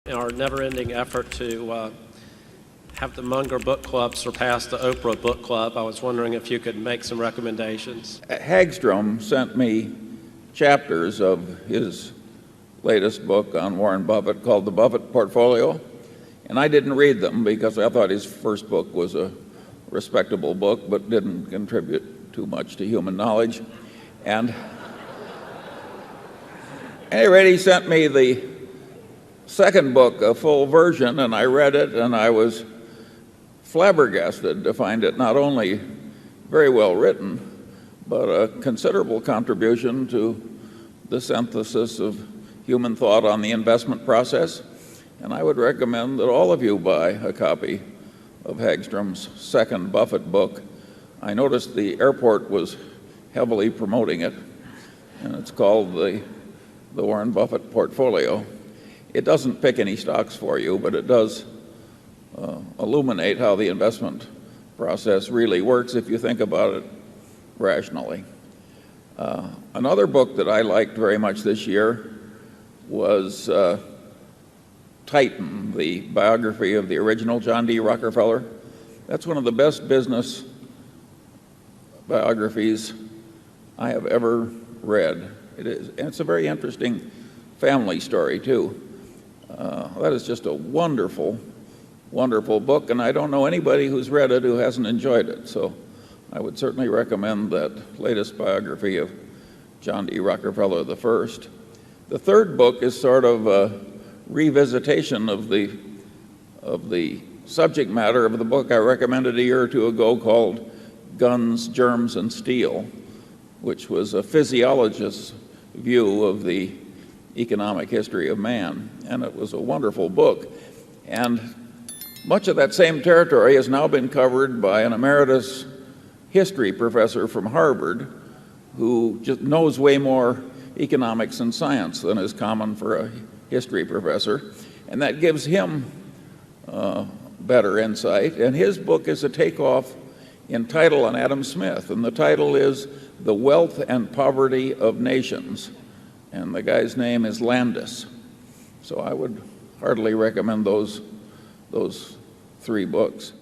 In our never-ending effort to have the Munger Book Club surpass the Oprah Book Club, I was wondering if you could make some recommendations. Hagstrom sent me chapters of his latest book on Warren Buffett called The Buffett Portfolio, and I didn't read them because I thought his first book was a respectable book but didn't contribute too much to human knowledge. And anyway, he sent me the second book, a full version, and I read it, and I was flabbergasted to find it not only very well written, but a considerable contribution to the synthesis of human thought on the investment process. And I would recommend that all of you buy a copy of Hagstrom's second Buffett book. I noticed the airport was heavily promoting it, and it's called the Warren Buffett Portfolio. It doesn't pick any stocks for you, but it does illuminate how the investment process really works if you think about it rationally. Another book that I liked very much this year was Titan, the biography of the original John D. Rockefeller. That's one of the best business biographies I have ever read. It is, and it's a very interesting family story, too. That is just a wonderful, wonderful book, and I don't know anybody who's read it who hasn't enjoyed it. So I would certainly recommend that latest biography of John D. Rockefeller I. The third book is sort of a revisitation of the subject matter of the book I recommended a year or two ago called Guns, Germs, and Steel, which was a physiologist's view of the economic history of man, and it was a wonderful book. And much of that same territory has now been covered by an emeritus history professor from Harvard who just knows way more economics and science than is common for a history professor, and that gives him better insight. And his book is a takeoff in title on Adam Smith, and the title is The Wealth and Poverty of Nations, and the guy's name is Landis. So I would heartily recommend those three books.